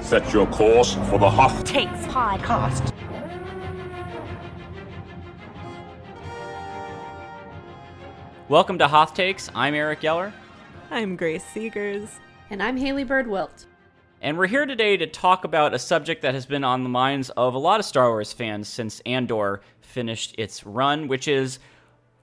Set your course for the Hoth Takes podcast. Welcome to Hoth Takes. I'm Eric Yeller. I'm Grace Seegers. And I'm Haley Bird-Wilt. And we're here today to talk about a subject that has been on the minds of a lot of Star Wars fans since Andor finished its run, which is,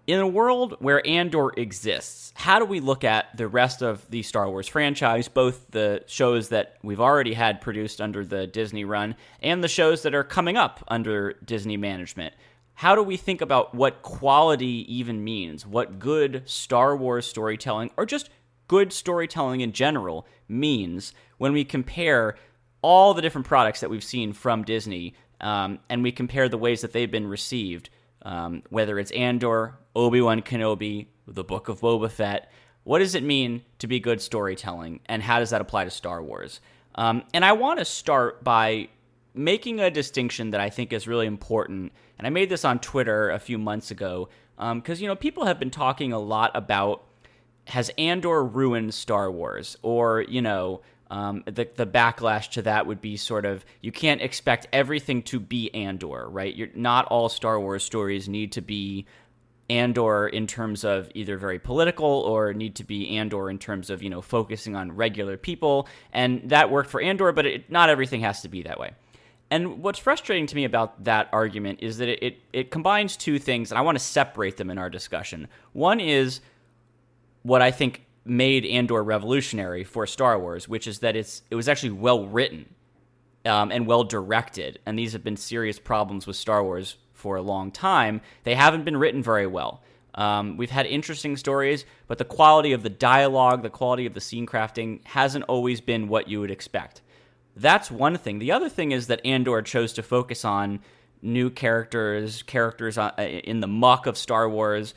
in a world where Andor exists, how do we look at the rest of the Star Wars franchise, both the shows that we've already had produced under the Disney run and the shows that are coming up under Disney management? How do we think about what quality even means, what good Star Wars storytelling, or just good storytelling in general, means when we compare all the different products that we've seen from Disney, and we compare the ways that they've been received, whether it's Andor, Obi-Wan Kenobi, the Book of Boba Fett. What does it mean to be good storytelling, and how does that apply to Star Wars? And I want to start by making a distinction that I think is really important, and I made this on Twitter a few months ago, because, people have been talking a lot about, has Andor ruined Star Wars? Or, the backlash to that would be sort of, you can't expect everything to be Andor, right? Not all Star Wars stories need to be Andor in terms of either very political or need to be Andor in terms of, focusing on regular people. And that worked for Andor, but not everything has to be that way. And what's frustrating to me about that argument is that it combines two things, and I want to separate them in our discussion. One is what I think made Andor revolutionary for Star Wars, which is that it was actually well written and well directed. And these have been serious problems with Star Wars for a long time. They haven't been written very well. We've had interesting stories, but the quality of the dialogue, the quality of the scene crafting hasn't always been what you would expect. That's one thing. The other thing is that Andor chose to focus on new characters in the muck of Star Wars,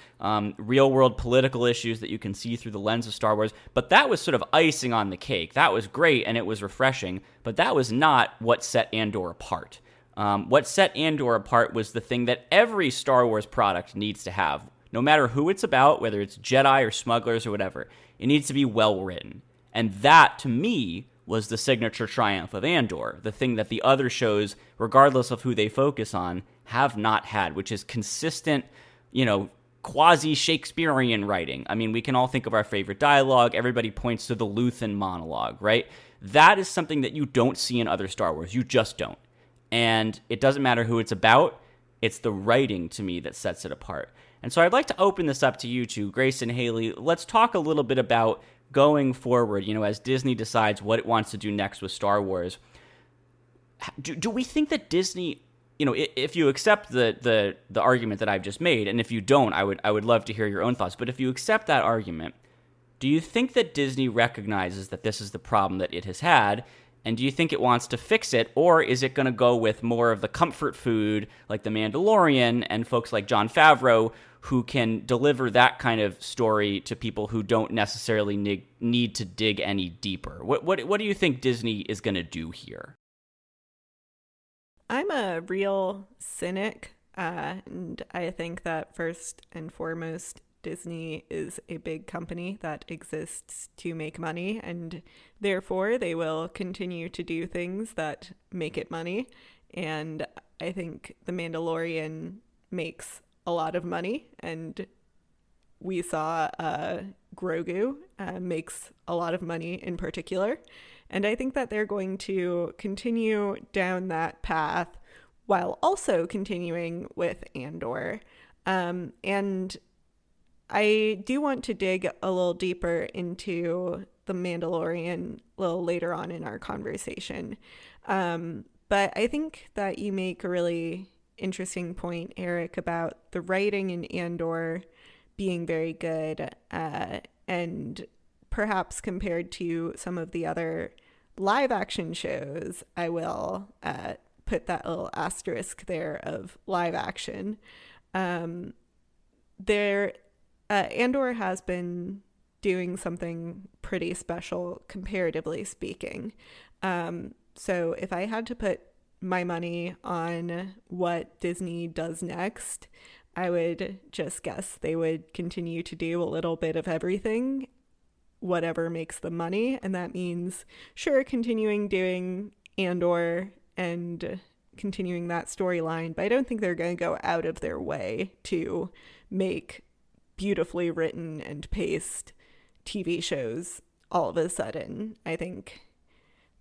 real-world political issues that you can see through the lens of Star Wars. But that was sort of icing on the cake. That was great, and it was refreshing, but that was not what set Andor apart. What set Andor apart was the thing that every Star Wars product needs to have. No matter who it's about, whether it's Jedi or smugglers or whatever, it needs to be well-written. And that, to me, was the signature triumph of Andor, the thing that the other shows, regardless of who they focus on, have not had, which is consistent, quasi-Shakespearean writing. I mean, we can all think of our favorite dialogue. Everybody points to the Luthen monologue, right? That is something that you don't see in other Star Wars. You just don't. And it doesn't matter who it's about. It's the writing, to me, that sets it apart. And so I'd like to open this up to you two, Grace and Haley. Let's talk a little bit about going forward, as Disney decides what it wants to do next with Star Wars. Do we think that Disney, if you accept the argument that I've just made, and if you don't, I would love to hear your own thoughts, but if you accept that argument, do you think that Disney recognizes that this is the problem that it has had, and do you think it wants to fix it, or is it going to go with more of the comfort food, like The Mandalorian, and folks like Jon Favreau, who can deliver that kind of story to people who don't necessarily need to dig any deeper? What do you think Disney is going to do here? I'm a real cynic, and I think that first and foremost, Disney is a big company that exists to make money, and therefore they will continue to do things that make it money. And I think The Mandalorian makes a lot of money, and we saw Grogu makes a lot of money in particular. And I think that they're going to continue down that path while also continuing with Andor. And I do want to dig a little deeper into The Mandalorian a little later on in our conversation. But I think that you make a really interesting point, Eric, about the writing in Andor being very good, and perhaps compared to some of the other live action shows, I will put that little asterisk there of live action. Andor has been doing something pretty special, comparatively speaking. So if I had to put my money on what Disney does next, I would just guess they would continue to do a little bit of everything whatever makes the money. And that means, sure, continuing doing Andor and continuing that storyline, but I don't think they're going to go out of their way to make beautifully written and paced TV shows all of a sudden. I think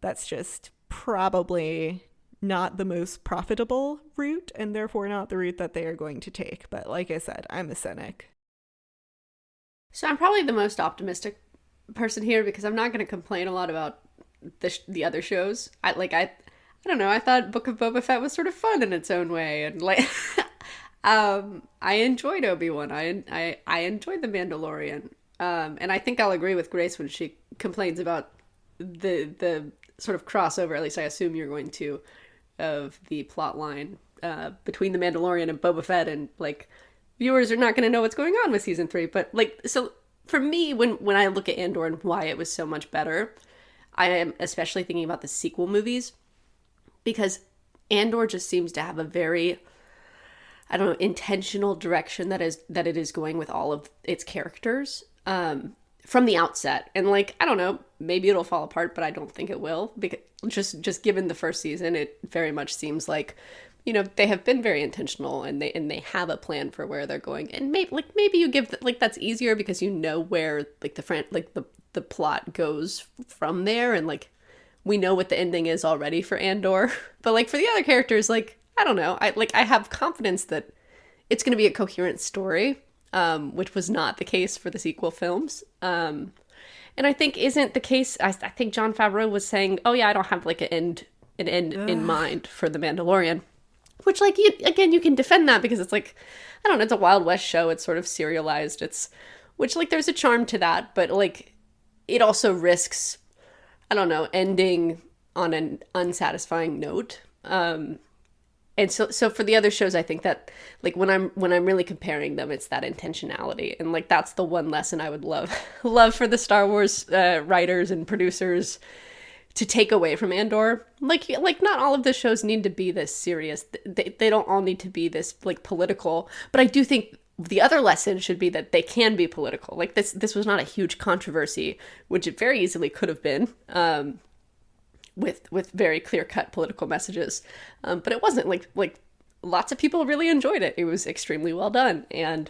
that's just probably not the most profitable route, and therefore not the route that they are going to take. But like I said, I'm a cynic. So I'm probably the most optimistic person here because I'm not going to complain a lot about the other shows. I don't know. I thought Book of Boba Fett was sort of fun in its own way, and like, I enjoyed Obi-Wan. I enjoyed The Mandalorian, and I think I'll agree with Grace when she complains about the sort of crossover. At least I assume you're going to, of the plot line between The Mandalorian and Boba Fett, and like viewers are not going to know what's going on with season 3. But like, so for me, when I look at Andor and why it was so much better, I am especially thinking about the sequel movies, because Andor just seems to have a very, I don't know, intentional direction that it is going with all of its characters from the outset. And like, I don't know, maybe it'll fall apart, but I don't think it will, because just given the first season, it very much seems like, you know, they have been very intentional, and they have a plan for where they're going. And maybe you give that's easier because you know where like the plot goes from there, and like we know what the ending is already for Andor. But like for the other characters, like I don't know, I have confidence that it's going to be a coherent story, which was not the case for the sequel films. And I think isn't the case. I think Jon Favreau was saying, "Oh yeah, I don't have like an end in mind for The Mandalorian." Which, like, you can defend that because it's like, I don't know, it's a Wild West show. It's sort of serialized. Which, like, there's a charm to that. But, like, it also risks, I don't know, ending on an unsatisfying note. And so for the other shows, I think that, like, when I'm really comparing them, it's that intentionality. And, like, that's the one lesson I would love for the Star Wars writers and producers to take away from Andor. Like not all of the shows need to be this serious. They don't all need to be this like political, but I do think the other lesson should be that they can be political. Like this was not a huge controversy, which it very easily could have been, with very clear-cut political messages. But it wasn't. Like lots of people really enjoyed it. It was extremely well done. And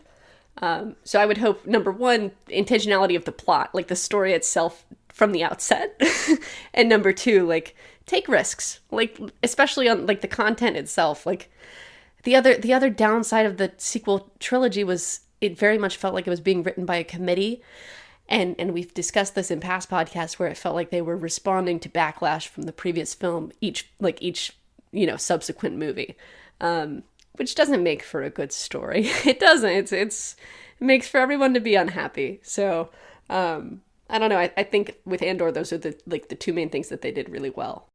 so I would hope, number one, intentionality of the plot, like the story itself from the outset. And number two, like take risks, like especially on like the content itself. Like the other downside of the sequel trilogy was it very much felt like it was being written by a committee. And we've discussed this in past podcasts where it felt like they were responding to backlash from the previous film, each you know, subsequent movie, which doesn't make for a good story. It doesn't. It makes for everyone to be unhappy. So I don't know. I think with Andor, those are the two main things that they did really well.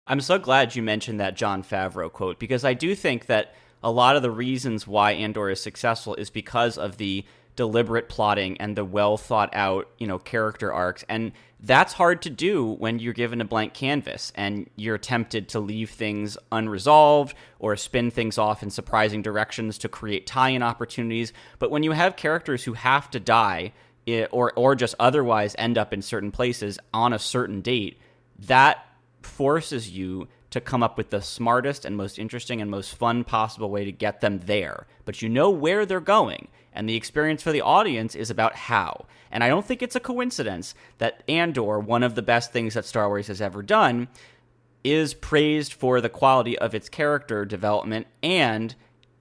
I'm so glad you mentioned that Jon Favreau quote, because I do think that a lot of the reasons why Andor is successful is because of the deliberate plotting and the well thought out, you know, character arcs. And that's hard to do when you're given a blank canvas and you're tempted to leave things unresolved or spin things off in surprising directions to create tie-in opportunities. But when you have characters who have to die or just otherwise end up in certain places on a certain date, that forces you to come up with the smartest and most interesting and most fun possible way to get them there. But you know where they're going, and the experience for the audience is about how. And I don't think it's a coincidence that Andor, one of the best things that Star Wars has ever done, is praised for the quality of its character development and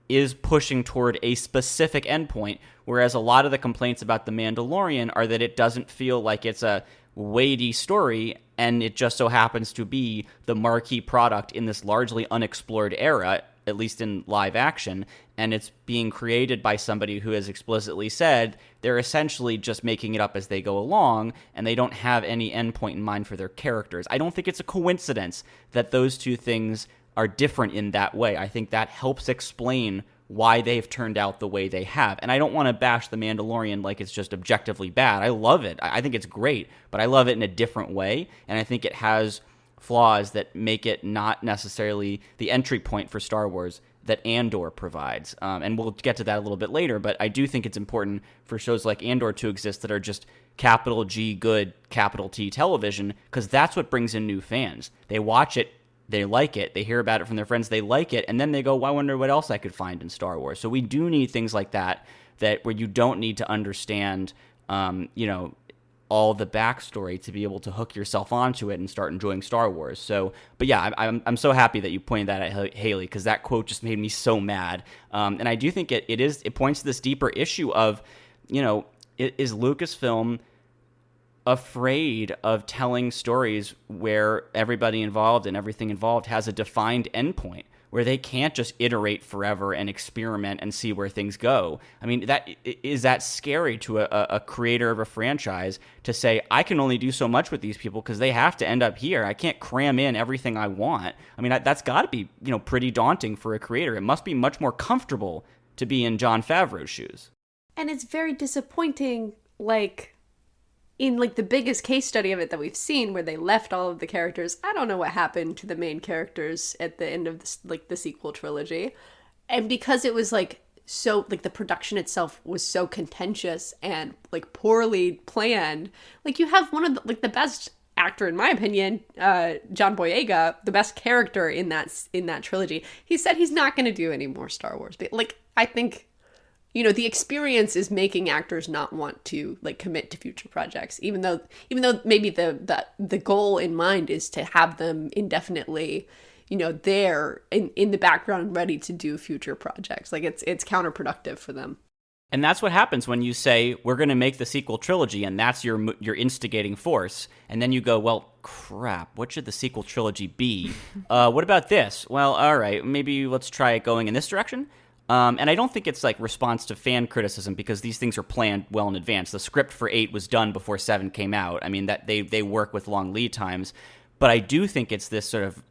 is pushing toward a specific endpoint, whereas a lot of the complaints about The Mandalorian are that it doesn't feel like it's a weighty story, and it just so happens to be the marquee product in this largely unexplored era, at least in live action, and it's being created by somebody who has explicitly said they're essentially just making it up as they go along, and they don't have any endpoint in mind for their characters. I don't think it's a coincidence that those two things are different in that way. I think that helps explain why they've turned out the way they have. And I don't want to bash The Mandalorian like it's just objectively bad. I love it. I think it's great, but I love it in a different way, and I think it has flaws that make it not necessarily the entry point for Star Wars that Andor provides. And we'll get to that a little bit later, but I do think it's important for shows like Andor to exist that are just capital G good, capital T television, because that's what brings in new fans. They watch it, they like it, they hear about it from their friends, they like it, and then they go, well, I wonder what else I could find in Star Wars. So we do need things like that where you don't need to understand, all the backstory to be able to hook yourself onto it and start enjoying Star Wars. So, but yeah, I'm so happy that you pointed that at Haley, because that quote just made me so mad. And I do think it points to this deeper issue of, is Lucasfilm afraid of telling stories where everybody involved and everything involved has a defined endpoint, where they can't just iterate forever and experiment and see where things go? I mean, is that scary to a creator of a franchise to say, I can only do so much with these people because they have to end up here. I can't cram in everything I want. I mean, that's got to be, pretty daunting for a creator. It must be much more comfortable to be in Jon Favreau's shoes. And it's very disappointing, in the biggest case study of it that we've seen, where they left all of the characters. I don't know what happened to the main characters at the end of this, the sequel trilogy. And because it was so the production itself was so contentious and poorly planned, you have one of the best actor, in my opinion, John Boyega, the best character in that trilogy. He said he's not going to do any more Star Wars. But I think, the experience is making actors not want to commit to future projects, even though maybe the goal in mind is to have them indefinitely, there in the background, ready to do future projects. It's counterproductive for them. And that's what happens when you say, we're going to make the sequel trilogy, and that's your instigating force. And then you go, well, crap, what should the sequel trilogy be? What about this? Well, all right, maybe let's try it going in this direction. And I don't think it's response to fan criticism, because these things are planned well in advance. The script for 8 was done before 7 came out. I mean, that they work with long lead times. But I do think it's this sort of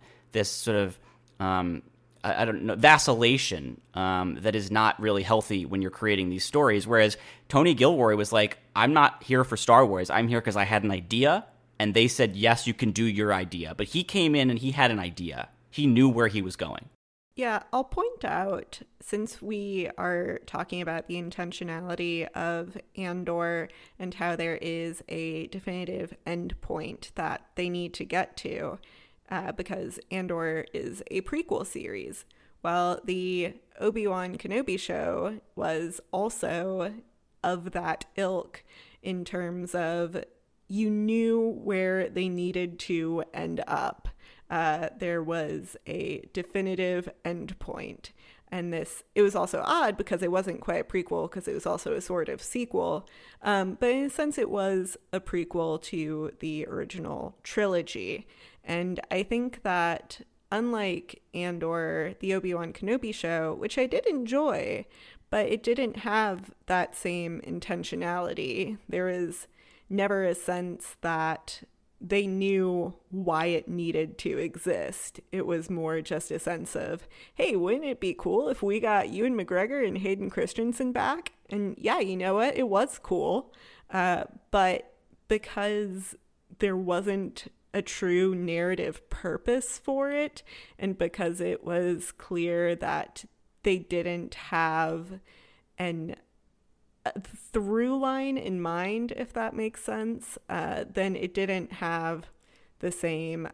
I don't know, vacillation that is not really healthy when you're creating these stories. Whereas Tony Gilroy was like, I'm not here for Star Wars. I'm here because I had an idea, and they said, yes, you can do your idea. But he came in and he had an idea. He knew where he was going. Yeah, I'll point out, since we are talking about the intentionality of Andor and how there is a definitive endpoint that they need to get to, because Andor is a prequel series. Well, the Obi-Wan Kenobi show was also of that ilk, in terms of you knew where they needed to end up. There was a definitive endpoint. And it was also odd because it wasn't quite a prequel, because it was also a sort of sequel. But in a sense, it was a prequel to the original trilogy. And I think that, unlike Andor, the Obi-Wan Kenobi show, which I did enjoy, but it didn't have that same intentionality. There was never a sense that they knew why it needed to exist. It was more just a sense of, hey, wouldn't it be cool if we got Ewan McGregor and Hayden Christensen back? And yeah, you know what? It was cool. But because there wasn't a true narrative purpose for it, and because it was clear that they didn't have a through line in mind, if that makes sense, then it didn't have the same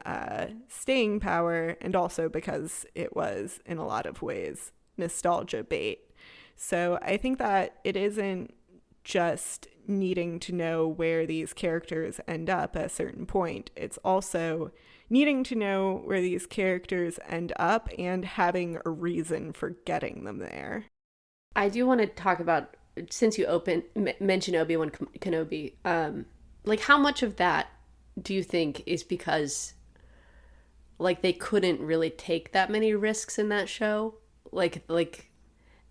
staying power, and also because it was, in a lot of ways, nostalgia bait. So I think that it isn't just needing to know where these characters end up at a certain point. It's also needing to know where these characters end up and having a reason for getting them there. I do want to talk about, since you mentioned Obi-Wan Kenobi, how much of that do you think is because they couldn't really take that many risks in that show?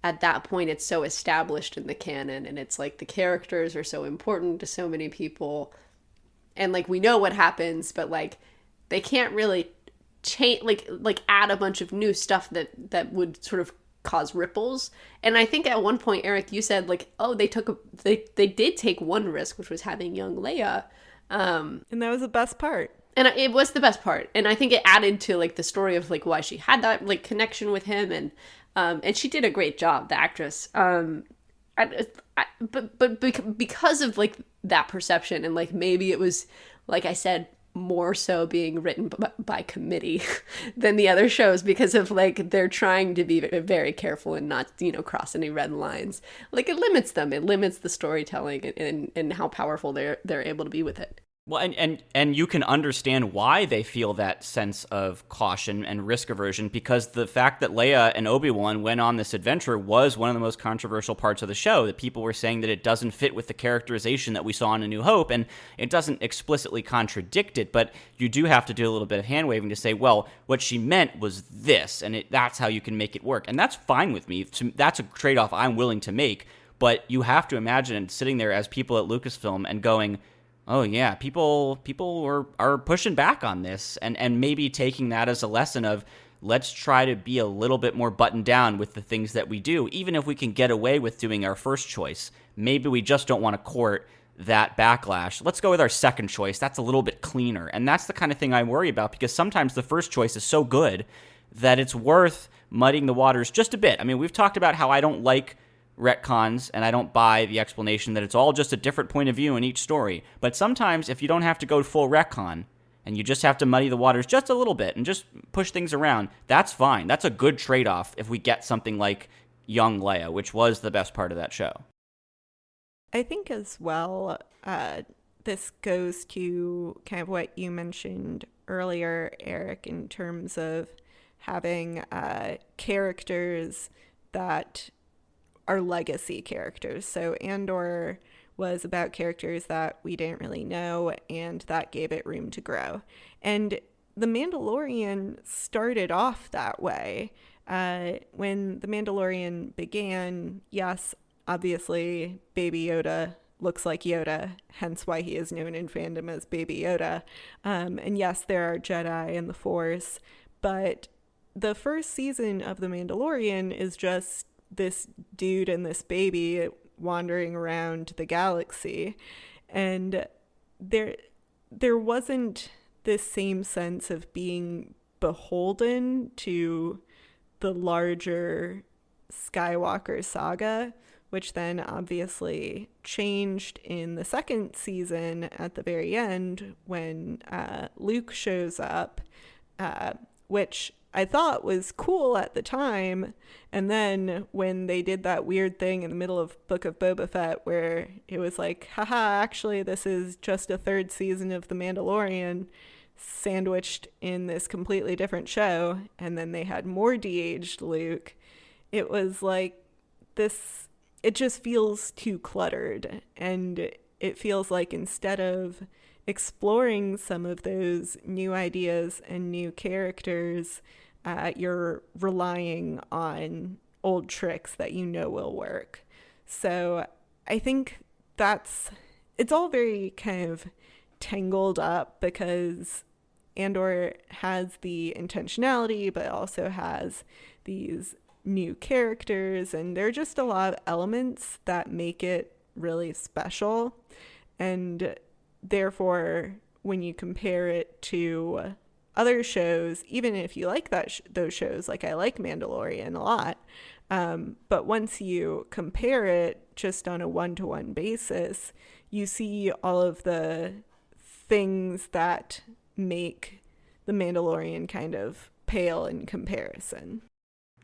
At that point, it's so established in the canon, and it's the characters are so important to so many people, and we know what happens, but they can't really change, add a bunch of new stuff that would sort of cause ripples. And I think at one point, Eric, you said they did take one risk, which was having young Leia, and that was the best part. And it was the best part, and I think it added to the story of why she had that connection with him, and she did a great job, the actress. because of like that perception, and like maybe it was, like I said, more so being written by committee than the other shows, because of like they're trying to be very careful and not, cross any red lines. Like it limits the storytelling and how powerful they're able to be with it. Well, and you can understand why they feel that sense of caution and risk aversion, because the fact that Leia and Obi-Wan went on this adventure was one of the most controversial parts of the show, that people were saying that it doesn't fit with the characterization that we saw in A New Hope, and it doesn't explicitly contradict it, but you do have to do a little bit of hand-waving to say, well, what she meant was this, and that's how you can make it work. And that's fine with me. That's a trade-off I'm willing to make, but you have to imagine sitting there as people at Lucasfilm and going, oh yeah, people are pushing back on this, and maybe taking that as a lesson of, let's try to be a little bit more buttoned down with the things that we do, even if we can get away with doing our first choice. Maybe we just don't want to court that backlash. Let's go with our second choice. That's a little bit cleaner. And that's the kind of thing I worry about, because sometimes the first choice is so good that it's worth muddying the waters just a bit. I mean, we've talked about how I don't like retcons, and I don't buy the explanation that it's all just a different point of view in each story. But sometimes if you don't have to go full retcon, and you just have to muddy the waters just a little bit and just push things around, that's fine. That's a good trade-off if we get something like young Leia, which was the best part of that show. I think as well, this goes to kind of what you mentioned earlier, Eric, in terms of having characters that are legacy characters. So Andor was about characters that we didn't really know, and that gave it room to grow. And The Mandalorian started off that way. When The Mandalorian began, yes, obviously Baby Yoda looks like Yoda, hence why he is known in fandom as Baby Yoda. And yes, there are Jedi and the Force, but the first season of The Mandalorian is just this dude and this baby wandering around the galaxy, and there wasn't this same sense of being beholden to the larger Skywalker saga, which then obviously changed in the second season at the very end when Luke shows up, which I thought was cool at the time. And then when they did that weird thing in the middle of Book of Boba Fett where it was like, haha, actually this is just a third season of The Mandalorian sandwiched in this completely different show, and then they had more de-aged Luke, it was like this, it just feels too cluttered. And it feels like instead of exploring some of those new ideas and new characters, you're relying on old tricks that you know will work. So I think it's all very kind of tangled up, because Andor has the intentionality but also has these new characters, and there are just a lot of elements that make it really special. And therefore, when you compare it to other shows, even if you like those shows, like I like Mandalorian a lot, but once you compare it just on a one-to-one basis, you see all of the things that make The Mandalorian kind of pale in comparison.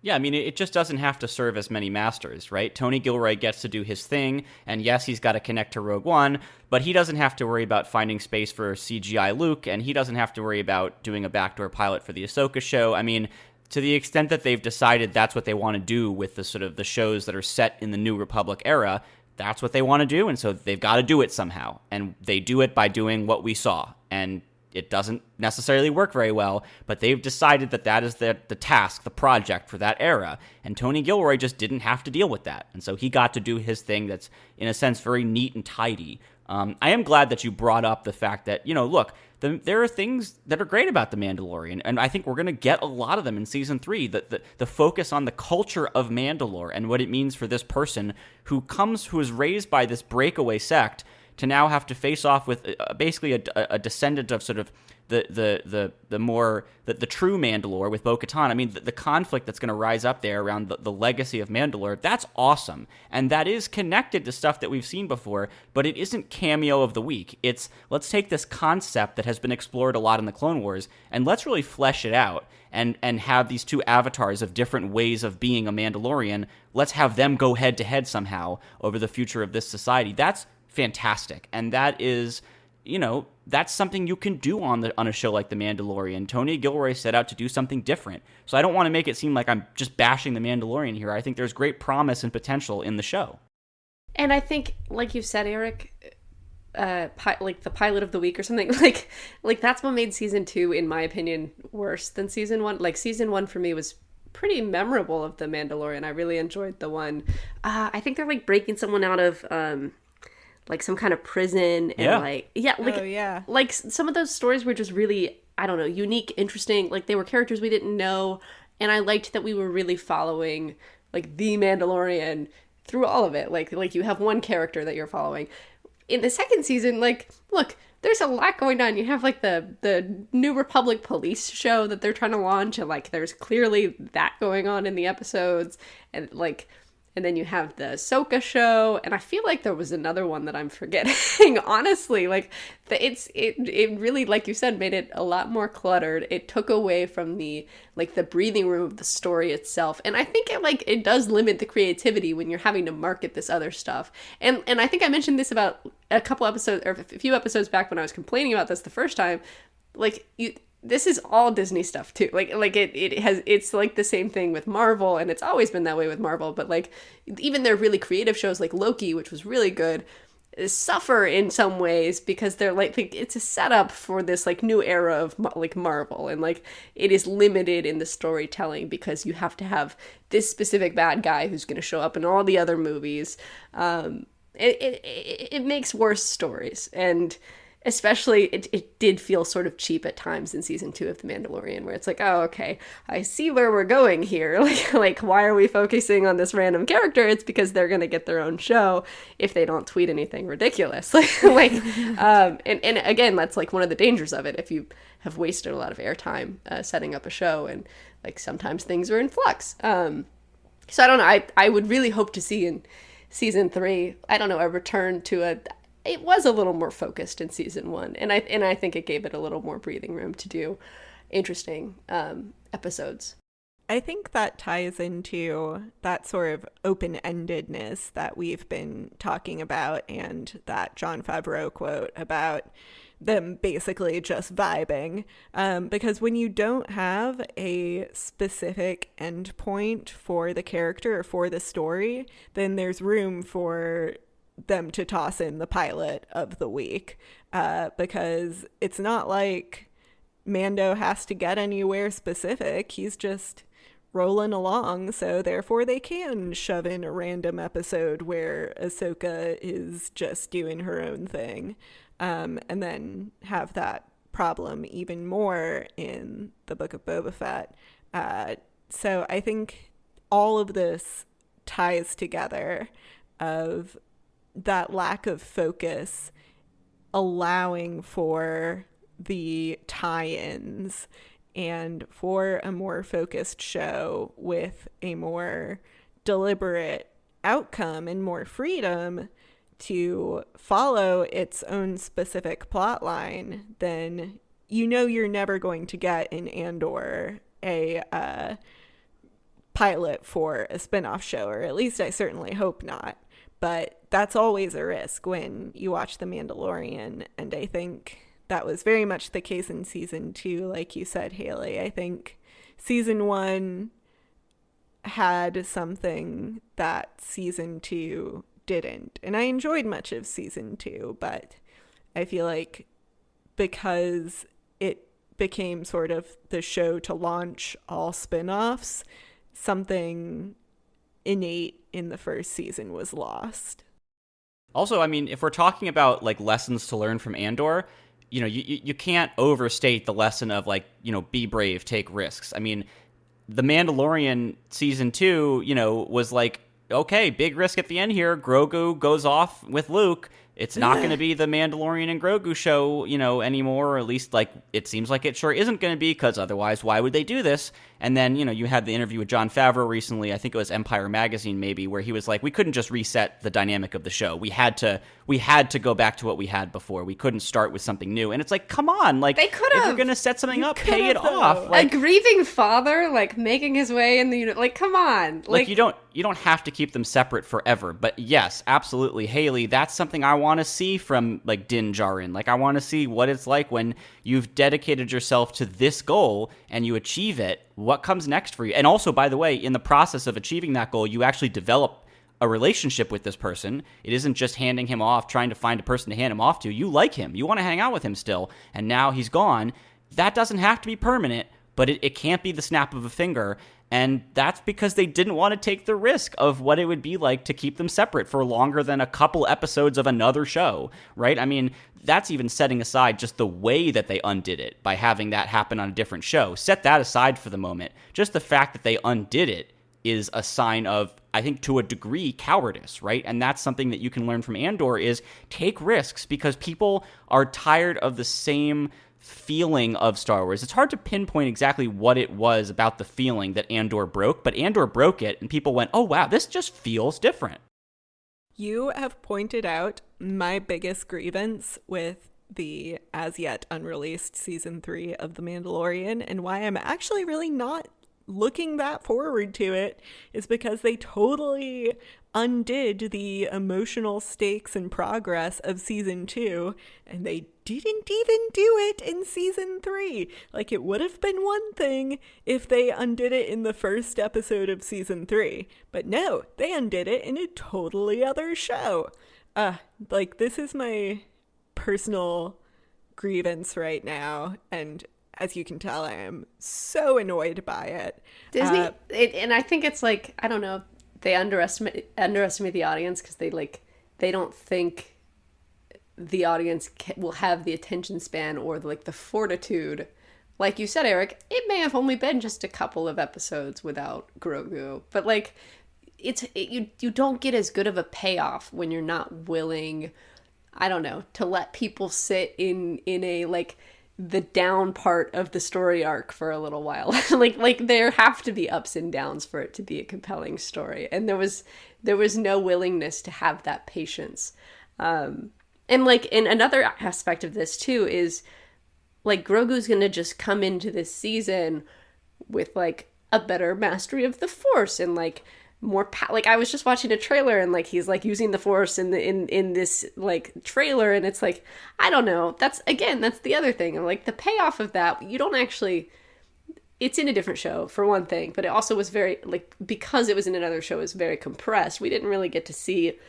Yeah, I mean, it just doesn't have to serve as many masters, right? Tony Gilroy gets to do his thing, and yes, he's got to connect to Rogue One, but he doesn't have to worry about finding space for CGI Luke, and he doesn't have to worry about doing a backdoor pilot for the Ahsoka show. I mean, to the extent that they've decided that's what they want to do with the sort of the shows that are set in the New Republic era, that's what they want to do, and so they've got to do it somehow. And they do it by doing what we saw, and it doesn't necessarily work very well, but they've decided that is the task, the project for that era. And Tony Gilroy just didn't have to deal with that. And so he got to do his thing that's, in a sense, very neat and tidy. I am glad that you brought up the fact that, look, there are things that are great about The Mandalorian, and I think we're going to get a lot of them in Season 3. The focus on the culture of Mandalore and what it means for this person who is raised by this breakaway sect, to now have to face off with basically a descendant of sort of the true Mandalore with Bo-Katan. I mean, the conflict that's going to rise up there around the legacy of Mandalore, that's awesome. And that is connected to stuff that we've seen before, but it isn't cameo of the week. It's, let's take this concept that has been explored a lot in the Clone Wars, and let's really flesh it out and have these two avatars of different ways of being a Mandalorian. Let's have them go head to head somehow over the future of this society. That's fantastic. And that is, that's something you can do on a show like The Mandalorian. Tony Gilroy set out to do something different. So I don't want to make it seem like I'm just bashing The Mandalorian here. I think there's great promise and potential in the show. And I think, like you said, Eric, like the pilot of the week or something, like that's what made season 2, in my opinion, worse than season 1. Like season 1 for me was pretty memorable of The Mandalorian. I really enjoyed the one. I think they're like breaking someone out of like some kind of prison and like some of those stories were just really, I don't know, unique, interesting. Like they were characters we didn't know, and I liked that we were really following like the Mandalorian through all of it. Like you have one character that you're following. In the second season, like, look, there's a lot going on. You have like the New Republic police show that they're trying to launch, and like there's clearly that going on in the episodes, and then you have the Ahsoka show, and I feel like there was another one that I'm forgetting. Honestly, like it really, like you said, made it a lot more cluttered. It took away from the breathing room of the story itself, and I think it does limit the creativity when you're having to market this other stuff. And I think I mentioned this about a couple episodes or a few episodes back when I was complaining about this the first time. This is all Disney stuff too. It's like the same thing with Marvel, and it's always been that way with Marvel. But like even their really creative shows like Loki, which was really good, suffer in some ways because they're like it's a setup for this like new era of like Marvel, and like it is limited in the storytelling because you have to have this specific bad guy who's going to show up in all the other movies. It makes worse stories, and especially, it did feel sort of cheap at times in season 2 of The Mandalorian, where it's like, oh, okay, I see where we're going here. Like, why are we focusing on this random character? It's because they're going to get their own show if they don't tweet anything ridiculous. And again, that's like one of the dangers of it. If you have wasted a lot of airtime setting up a show, and like sometimes things are in flux. So I don't know. I would really hope to see in season 3, I don't know, a return to it was a little more focused in season 1, and I think it gave it a little more breathing room to do interesting episodes. I think that ties into that sort of open-endedness that we've been talking about, and that Jon Favreau quote about them basically just vibing. Because when you don't have a specific endpoint for the character or for the story, then there's room for them to toss in the pilot of the week, because it's not like Mando has to get anywhere specific. He's just rolling along, so therefore they can shove in a random episode where Ahsoka is just doing her own thing, and then have that problem even more in the Book of Boba Fett. So I think all of this ties together of that lack of focus allowing for the tie-ins and for a more focused show with a more deliberate outcome and more freedom to follow its own specific plot line. Then you're never going to get in Andor a pilot for a spinoff show, or at least I certainly hope not. But that's always a risk when you watch The Mandalorian, and I think that was very much the case in season 2, like you said, Haley. I think season 1 had something that season 2 didn't, and I enjoyed much of season 2, but I feel like because it became sort of the show to launch all spin-offs, something innate in the first season was lost. Also, I mean, if we're talking about like lessons to learn from Andor, you can't overstate the lesson of like, be brave, take risks. I mean, The Mandalorian season 2, was like, okay, big risk at the end here. Grogu goes off with Luke. It's not going to be the Mandalorian and Grogu show, anymore, or at least, it seems like it sure isn't going to be, because otherwise, why would they do this? And then, you had the interview with Jon Favreau recently, I think it was Empire Magazine maybe, where he was like, we couldn't just reset the dynamic of the show. We had to go back to what we had before. We couldn't start with something new. And it's like, come on, they could have. If you're going to set something up, pay it off. A grieving father, making his way in the, come on. You don't have to keep them separate forever. But yes, absolutely, Haley, that's something I want to see from Din Djarin. I want to see what it's like when you've dedicated yourself to this goal and you achieve it. What comes next for you? And also, by the way, in the process of achieving that goal, you actually develop a relationship with this person. It isn't just handing him off, trying to find a person to hand him off to. You like him. You want to hang out with him still. And now he's gone. That doesn't have to be permanent, but it can't be the snap of a finger. And that's because they didn't want to take the risk of what it would be like to keep them separate for longer than a couple episodes of another show, right? I mean, that's even setting aside just the way that they undid it by having that happen on a different show. Set that aside for the moment. Just the fact that they undid it is a sign of, I think, to a degree, cowardice, right? And that's something that you can learn from Andor is take risks, because people are tired of the same feeling of Star Wars. It's hard to pinpoint exactly what it was about the feeling that Andor broke, but Andor broke it, and people went, oh wow, this just feels different. You have pointed out my biggest grievance with the as yet unreleased season 3 of The Mandalorian, and why I'm actually really not looking that forward to it is because they totally undid the emotional stakes and progress of season 2, and they didn't even do it in season 3. It would have been one thing if they undid it in the first episode of season 3, but no, they undid it in a totally other show. This is my personal grievance right now, and as you can tell, I am so annoyed by it. Disney, and I think it's I don't know, they underestimate the audience, because they don't think the audience will have the attention span or the fortitude. Like you said, Eric, it may have only been just a couple of episodes without Grogu, but you don't get as good of a payoff when you're not willing, I don't know, to let people sit in a the down part of the story arc for a little while. There have to be ups and downs for it to be a compelling story, and there was no willingness to have that patience. And in another aspect of this too is Grogu's gonna just come into this season with a better mastery of the Force and more I was just watching a trailer and he's using the Force in this trailer, and it's I don't know, that's the other thing, and the payoff of that, you don't actually, it's in a different show for one thing, but it also was very because it was in another show, it was very compressed. We didn't really get to see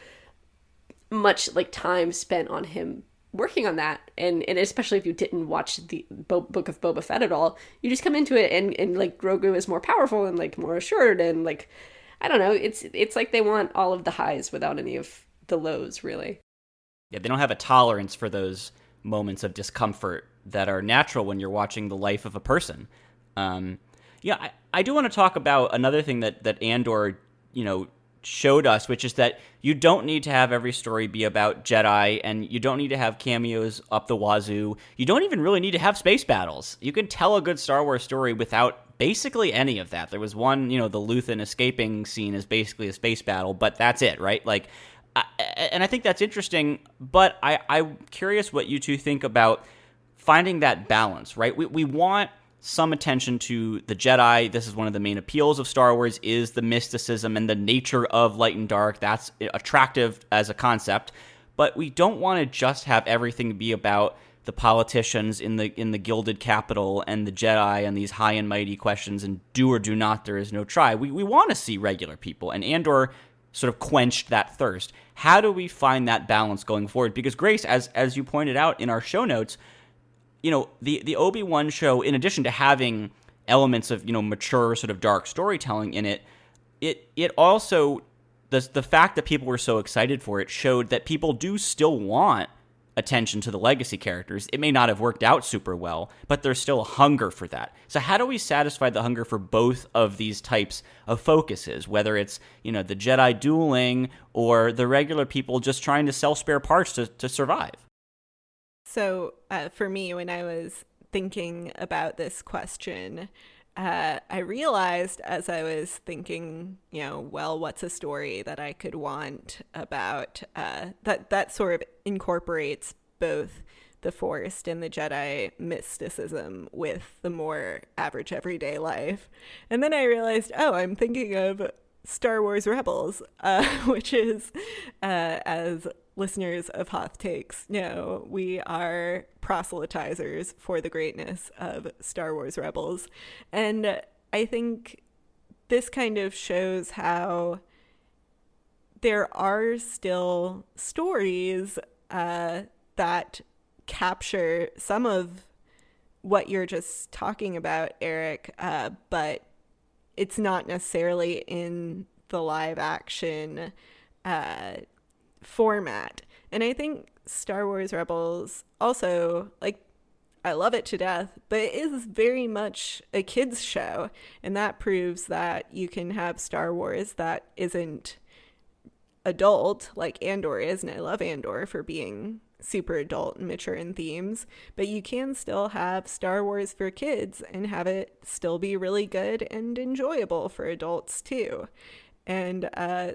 much time spent on him working on that, and especially if you didn't watch the Book of Boba Fett at all, you just come into it and Grogu is more powerful and more assured, and I don't know, it's they want all of the highs without any of the lows, really. Yeah, they don't have a tolerance for those moments of discomfort that are natural when you're watching the life of a person. I do want to talk about another thing that Andor, showed us, which is that you don't need to have every story be about Jedi, and you don't need to have cameos up the wazoo. You don't even really need to have space battles. You can tell a good Star Wars story without basically any of that. There was one, the Luthen escaping scene is basically a space battle, but that's it, right? And I think that's interesting, but I'm curious what you two think about finding that balance, right? We want some attention to the Jedi. This is one of the main appeals of Star Wars, is the mysticism and the nature of light and dark. That's attractive as a concept, but we don't want to just have everything be about the politicians in the gilded capital and the Jedi and these high and mighty questions and do or do not, there is no try. We want to see regular people, and Andor sort of quenched that thirst. How do we find that balance going forward? Because Grace, as you pointed out in our show notes, the Obi-Wan show, in addition to having elements of, mature sort of dark storytelling in it, it also, the fact that people were so excited for it showed that people do still want attention to the legacy characters. It may not have worked out super well, but there's still a hunger for that. So how do we satisfy the hunger for both of these types of focuses, whether it's, the Jedi dueling or the regular people just trying to sell spare parts to survive? So for me, when I was thinking about this question, I realized as I was thinking, what's a story that I could want about that sort of incorporates both the Force and the Jedi mysticism with the more average everyday life. And then I realized, I'm thinking of Star Wars Rebels, which is, as listeners of Hoth Takes know, we are proselytizers for the greatness of Star Wars Rebels. And I think this kind of shows how there are still stories that capture some of what you're just talking about, Eric, but it's not necessarily in the live action format. And I think Star Wars Rebels also, I love it to death, but it is very much a kids show, and that proves that you can have Star Wars that isn't adult like Andor is, and I love Andor for being super adult and mature in themes, but you can still have Star Wars for kids and have it still be really good and enjoyable for adults too. And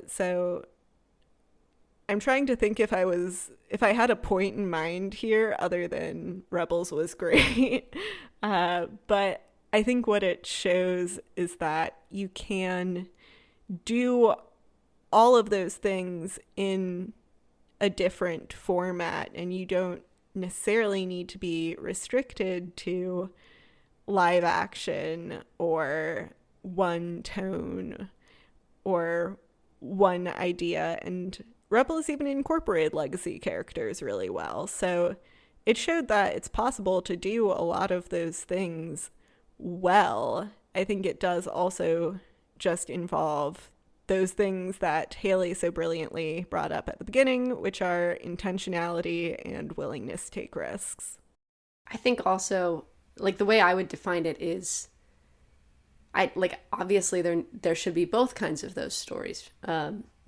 so I'm trying to think if I had a point in mind here other than Rebels was great. But I think what it shows is that you can do all of those things in a different format, and you don't necessarily need to be restricted to live action or one tone or one idea. And Rebels even incorporated legacy characters really well. So it showed that it's possible to do a lot of those things well. I think it does also just involve those things that Haley so brilliantly brought up at the beginning, which are intentionality and willingness to take risks. I think also, the way I would define it is, obviously there should be both kinds of those stories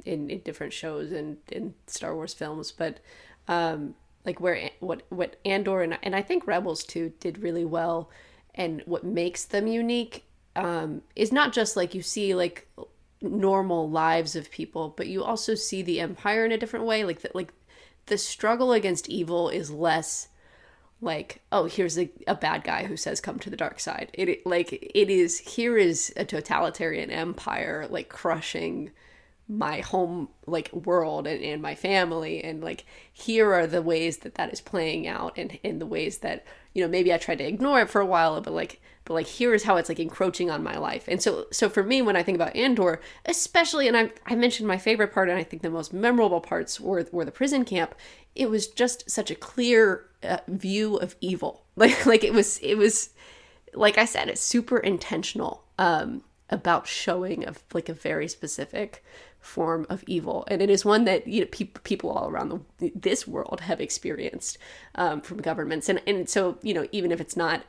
in different shows and in Star Wars films, but what Andor and I think Rebels too did really well, and what makes them unique is not just you see normal lives of people, but you also see the Empire in a different way. The struggle against evil is less here's a bad guy who says come to the dark side. It is, here is a totalitarian empire crushing my home world and my family, and here are the ways that is playing out, and in the ways that maybe I tried to ignore it for a while, but here is how it's encroaching on my life. And so for me, when I think about Andor, especially, and I mentioned my favorite part, and I think the most memorable parts were the prison camp. It was just such a clear view of evil. It was like I said, it's super intentional about showing a very specific form of evil, and it is one that people all around this world have experienced from governments, and so even if it's not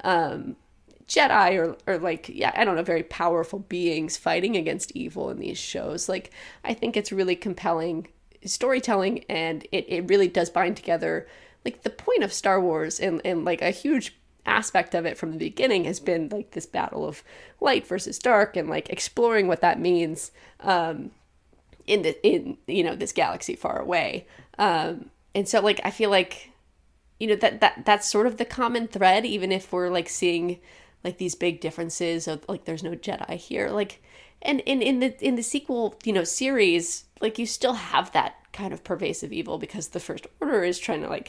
Jedi or I don't know, very powerful beings fighting against evil in these shows, I think it's really compelling storytelling, and it really does bind together the point of Star Wars, and a huge aspect of it from the beginning has been this battle of light versus dark, and exploring what that means in this galaxy far away, and so I feel that's sort of the common thread, even if we're seeing these big differences of there's no Jedi here, and in the sequel series, you still have that kind of pervasive evil, because the First Order is trying to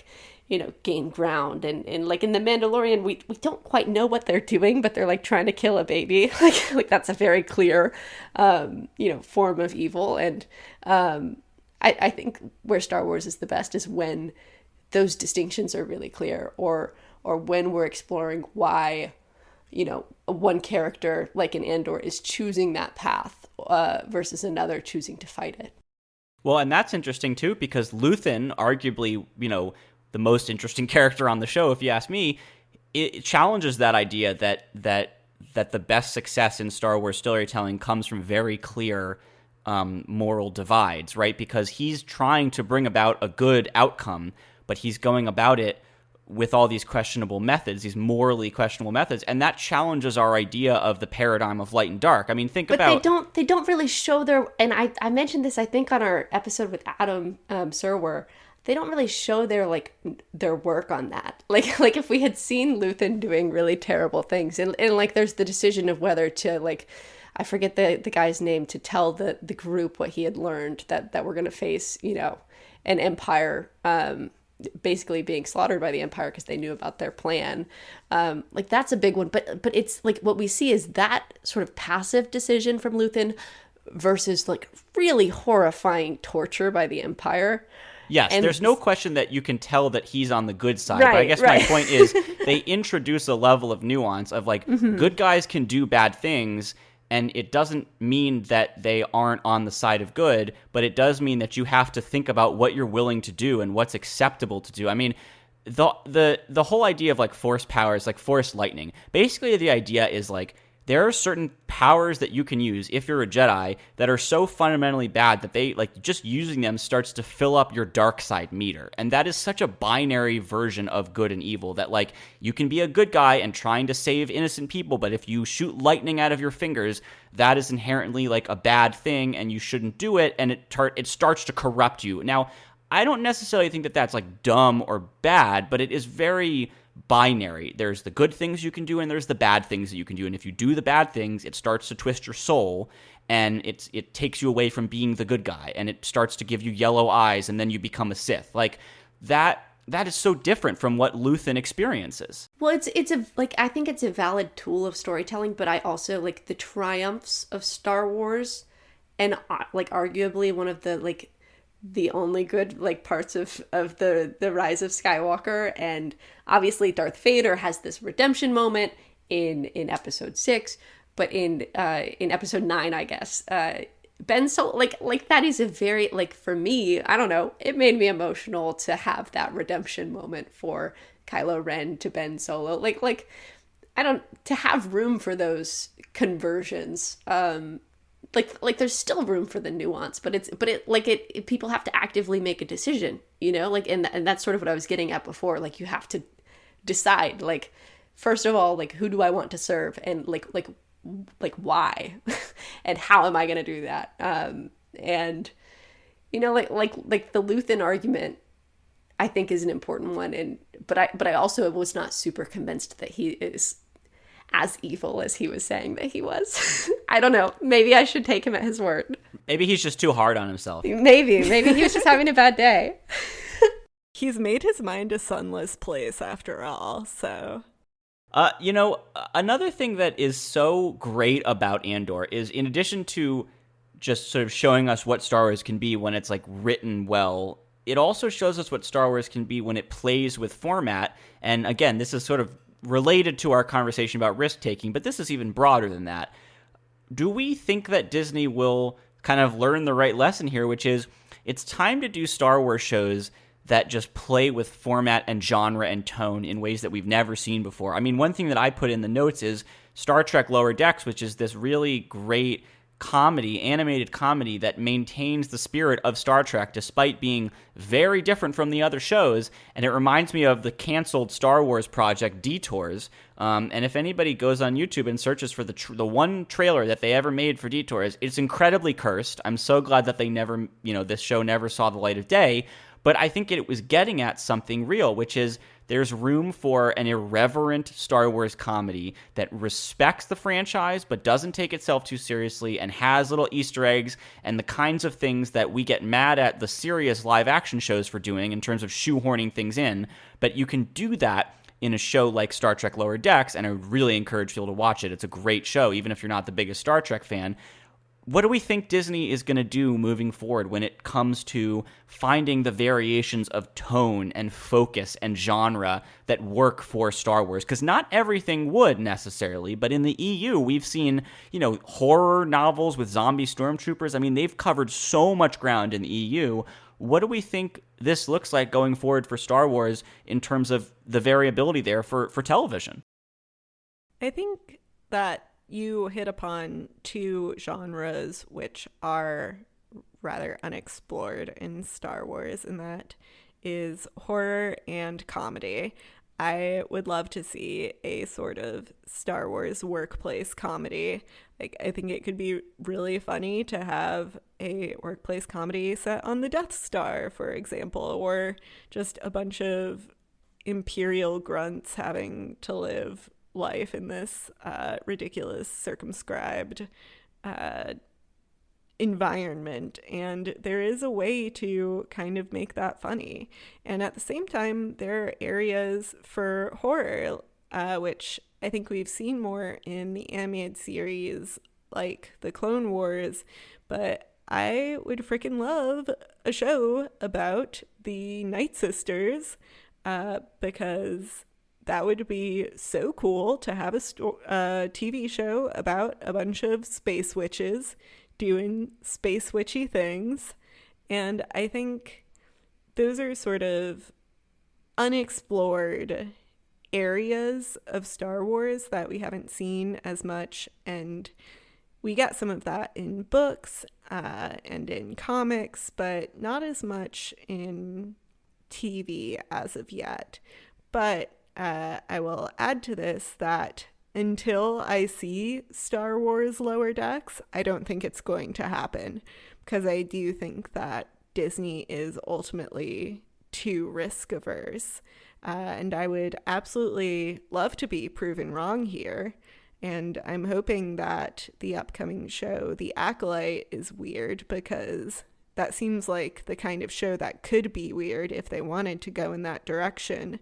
gain ground, and in The Mandalorian, we don't quite know what they're doing, but they're trying to kill a baby. That's a very clear form of evil. And I think where Star Wars is the best is when those distinctions are really clear, or when we're exploring why one character in Andor is choosing that path versus another choosing to fight it. Well, and that's interesting too, because Luthen, arguably, the most interesting character on the show, if you ask me, it challenges that idea that the best success in Star Wars storytelling comes from very clear moral divides, right? Because he's trying to bring about a good outcome, but he's going about it with all these questionable methods, these morally questionable methods, and that challenges our idea of the paradigm of light and dark. I mean, but they don't really show their, and I mentioned this, I think, on our episode with Adam Serwer, they don't really show their work on that. Like if we had seen Luthen doing really terrible things, and like there's the decision of whether to, like, I forget the guy's name, to tell the group what he had learned, that we're going to face, an empire, basically being slaughtered by the Empire because they knew about their plan. Like that's a big one, but it's like what we see is that sort of passive decision from Luthen versus like really horrifying torture by the Empire. Yes, and there's no question that you can tell that he's on the good side. Right, but I guess right. my point is they introduce a level of nuance of like good guys can do bad things, and it doesn't mean that they aren't on the side of good, but it does mean that you have to think about what you're willing to do and what's acceptable to do. I mean, the whole idea of like force powers, like force lightning, basically the idea is like there are certain powers that you can use if you're a Jedi that are so fundamentally bad that they, like, just using them starts to fill up your dark side meter. And that is such a binary version of good and evil that, like, you can be a good guy and trying to save innocent people, but if you shoot lightning out of your fingers, that is inherently, like, a bad thing and you shouldn't do it, and it starts to corrupt you. Now, I don't necessarily think that that's, like, dumb or bad, but it is very binary. There's the good things you can do and there's the bad things that you can do. And if you do the bad things, it starts to twist your soul and it takes you away from being the good guy and it starts to give you yellow eyes and then you become a Sith. Like that is so different from what Luthen experiences. Well, it's a, like, I think it's a valid tool of storytelling, but I also like the triumphs of Star Wars and like arguably one of the like the only good like parts of the rise of Skywalker, and obviously Darth Vader has this redemption moment in episode 6, but in episode 9, I guess, Ben Solo, like that is a very, like, for me, I don't know, it made me emotional to have that redemption moment for Kylo Ren to Ben Solo, like I don't, to have room for those conversions, like there's still room for the nuance, but people have to actively make a decision, like, and that's sort of what I was getting at before. Like you have to decide, like, first of all, like, who do I want to serve, and like why, and how am I going to do that? And like the Luthen argument, I think, is an important one, but I also was not super convinced that he is as evil as he was saying that he was. I don't know. Maybe I should take him at his word. Maybe he's just too hard on himself. Maybe he was just having a bad day. He's made his mind a sunless place after all, so. Another thing that is so great about Andor is, in addition to just sort of showing us what Star Wars can be when it's like written well, it also shows us what Star Wars can be when it plays with format. And again, this is sort of related to our conversation about risk-taking, but this is even broader than that. Do we think that Disney will kind of learn the right lesson here, which is it's time to do Star Wars shows that just play with format and genre and tone in ways that we've never seen before? I mean, one thing that I put in the notes is Star Trek Lower Decks, which is this really great animated comedy that maintains the spirit of Star Trek despite being very different from the other shows. And it reminds me of the canceled Star Wars project Detours. And if anybody goes on YouTube and searches for the one trailer that they ever made for Detours, it's incredibly cursed. I'm so glad that they never, this show never saw the light of day. But I think it was getting at something real, which is there's room for an irreverent Star Wars comedy that respects the franchise but doesn't take itself too seriously and has little Easter eggs and the kinds of things that we get mad at the serious live-action shows for doing in terms of shoehorning things in. But you can do that in a show like Star Trek Lower Decks, and I would really encourage people to watch it. It's a great show, even if you're not the biggest Star Trek fan. what do we think Disney is going to do moving forward when it comes to finding the variations of tone and focus and genre that work for Star Wars? Because not everything would necessarily, but in the EU, we've seen, horror novels with zombie stormtroopers. I mean, they've covered so much ground in the EU. What do we think this looks like going forward for Star Wars in terms of the variability there for television? I think that you hit upon two genres which are rather unexplored in Star Wars, and that is horror and comedy. I would love to see a sort of Star Wars workplace comedy. I think it could be really funny to have a workplace comedy set on the Death Star, for example, or just a bunch of Imperial grunts having to live life in this ridiculous circumscribed environment, and there is a way to kind of make that funny. And at the same time, there are areas for horror, which I think we've seen more in the animated series like the Clone Wars, but I would freaking love a show about the Night Sisters, because that would be so cool to have a TV show about a bunch of space witches doing space witchy things. And I think those are sort of unexplored areas of Star Wars that we haven't seen as much. And we get some of that in books and in comics, but not as much in TV as of yet. But I will add to this that until I see Star Wars Lower Decks, I don't think it's going to happen, because I do think that Disney is ultimately too risk averse. And I would absolutely love to be proven wrong here. And I'm hoping that the upcoming show, The Acolyte, is weird, because that seems like the kind of show that could be weird if they wanted to go in that direction.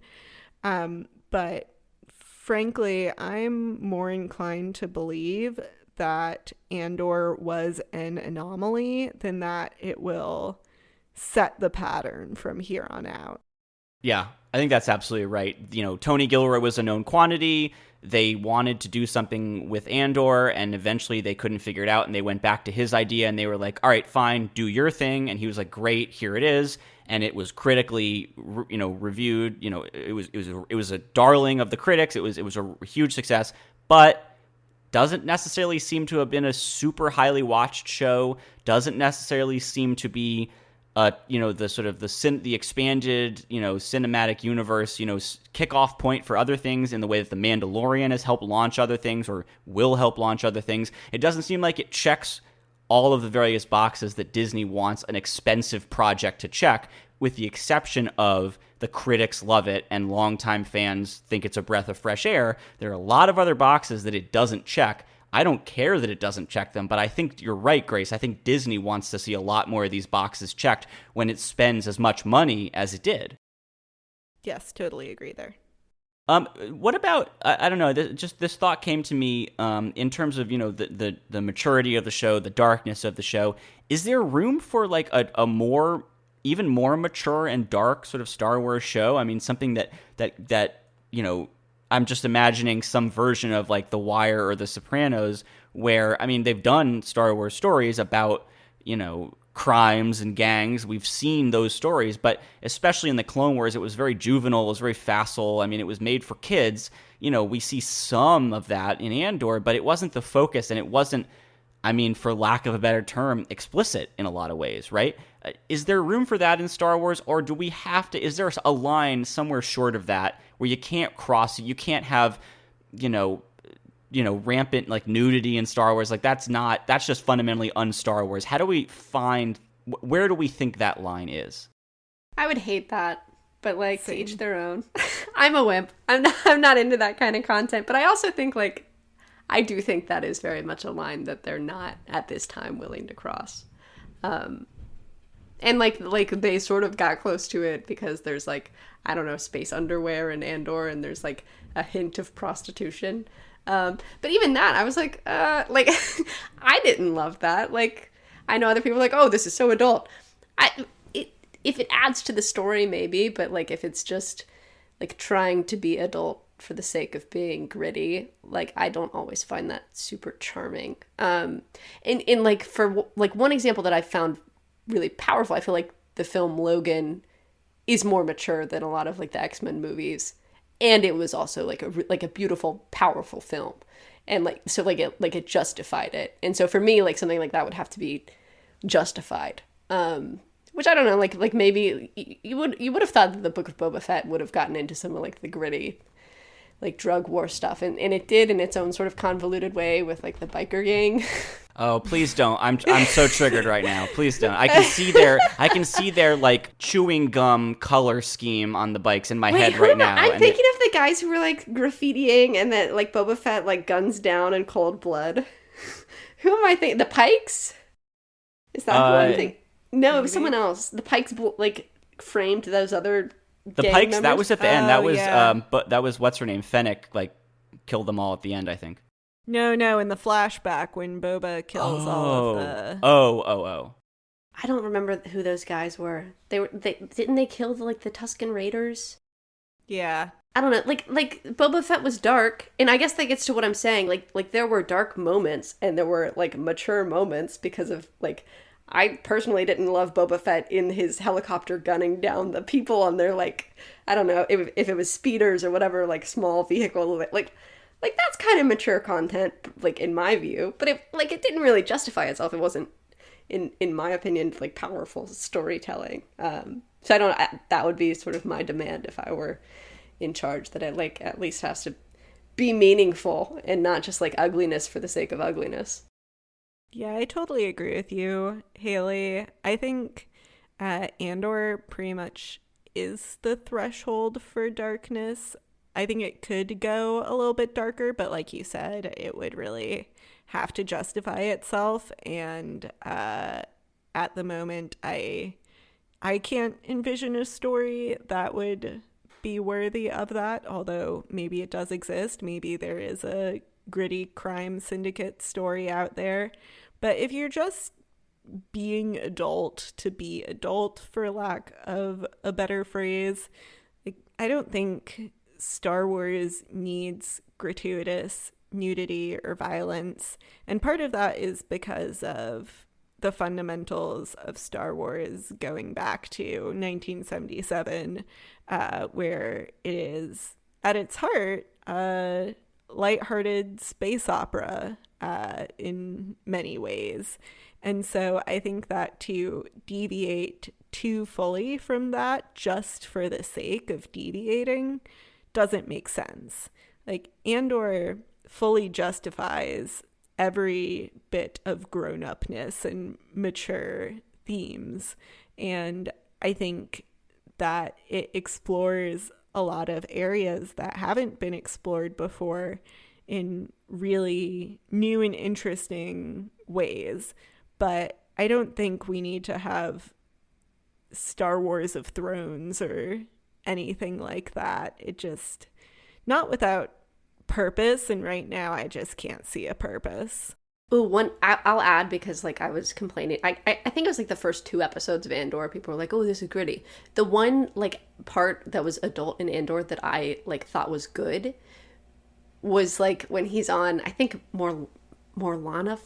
But frankly, I'm more inclined to believe that Andor was an anomaly than that it will set the pattern from here on out. Yeah, I think that's absolutely right. Tony Gilroy was a known quantity. They wanted to do something with Andor, and eventually they couldn't figure it out, and they went back to his idea, and they were like, all right, fine, do your thing. And he was like, great, here it is. And it was critically, reviewed. It was a darling of the critics. It was a huge success, but doesn't necessarily seem to have been a super highly watched show. Doesn't necessarily seem to be, the sort of the expanded, cinematic universe, kickoff point for other things in the way that The Mandalorian has helped launch other things or will help launch other things. It doesn't seem like it checks all of the various boxes that Disney wants an expensive project to check, with the exception of the critics love it and longtime fans think it's a breath of fresh air. There are a lot of other boxes that it doesn't check. I don't care that it doesn't check them, but I think you're right, Grace. I think Disney wants to see a lot more of these boxes checked when it spends as much money as it did. Yes, totally agree there. What about, I don't know, this thought came to me in terms of, the maturity of the show, the darkness of the show. Is there room for like a more, even more mature and dark sort of Star Wars show? I mean, something that I'm just imagining some version of like The Wire or The Sopranos, where, I mean, they've done Star Wars stories about, crimes and gangs. We've seen those stories, but especially in the Clone Wars, it was very juvenile, it was very facile. I mean, it was made for kids. We see some of that in Andor, but it wasn't the focus, and it wasn't, I mean, for lack of a better term, explicit in a lot of ways, right? Is there room for that in Star Wars, or do we have to, is there a line somewhere short of that where you can't cross it? You can't have, rampant like nudity in Star Wars. Like that's just fundamentally un-Star Wars. How do we find, where do we think that line is? I would hate that, but like to each their own. I'm a wimp. I'm not into that kind of content, but I also think like, I do think that is very much a line that they're not at this time willing to cross. And like they sort of got close to it because there's like, I don't know, space underwear in Andor, and there's like a hint of prostitution. But even that, I was like, I didn't love that. Like, I know other people are like, oh, this is so adult. If it adds to the story, maybe, but like if it's just like trying to be adult for the sake of being gritty, like I don't always find that super charming. In like for like one example that I found really powerful, I feel like the film Logan is more mature than a lot of like the X-Men movies, and it was also like a beautiful, powerful film, and like so like it justified it. And so for me, like something like that would have to be justified. Which I don't know, like maybe you would have thought that the Book of Boba Fett would have gotten into some of like the gritty, like drug war stuff, and it did in its own sort of convoluted way with like the biker gang. Oh, please don't! I'm so triggered right now. Please don't. I can see their like chewing gum color scheme on the bikes in my head right now. I'm thinking of the guys who were like graffitiing, and that like Boba Fett like guns down in cold blood. Who am I thinking? The Pikes? Is that who I'm thinking? No, it was someone else. The Pikes like framed those other gang Pikes members. that was at the end. That was yeah. But that was what's her name? Fennec like killed them all at the end, I think. No, in the flashback when Boba kills all of the... Oh. I don't remember who those guys were. Didn't they kill the Tusken Raiders? Yeah. I don't know. Like Boba Fett was dark, and I guess that gets to what I'm saying. Like there were dark moments and there were like mature moments because of like I personally didn't love Boba Fett in his helicopter gunning down the people on their, like, I don't know, if it was speeders or whatever, like, small vehicle, like that's kind of mature content, like, in my view, but it didn't really justify itself. It wasn't, in my opinion, like, powerful storytelling. So that would be sort of my demand if I were in charge, that it, like, at least has to be meaningful and not just, like, ugliness for the sake of ugliness. Yeah, I totally agree with you, Haley. I think Andor pretty much is the threshold for darkness. I think it could go a little bit darker, but like you said, it would really have to justify itself. And at the moment, I can't envision a story that would be worthy of that, although maybe it does exist. Maybe there is a gritty crime syndicate story out there. But if you're just being adult to be adult, for lack of a better phrase, like, I don't think Star Wars needs gratuitous nudity or violence. And part of that is because of the fundamentals of Star Wars going back to 1977, where it is, at its heart, a lighthearted space opera in many ways. And so I think that to deviate too fully from that just for the sake of deviating doesn't make sense. Like, Andor fully justifies every bit of grown-upness and mature themes. And I think that it explores a lot of areas that haven't been explored before in really new and interesting ways. But I don't think we need to have Star Wars of Thrones or anything like that. It just, not without purpose, and right now I just can't see a purpose. Ooh, I'll add, because like I was complaining. I think it was like the first 2 episodes of Andor. People were like, "Oh, this is gritty." The one like part that was adult in Andor that I like thought was good was like when he's on, I think Morlana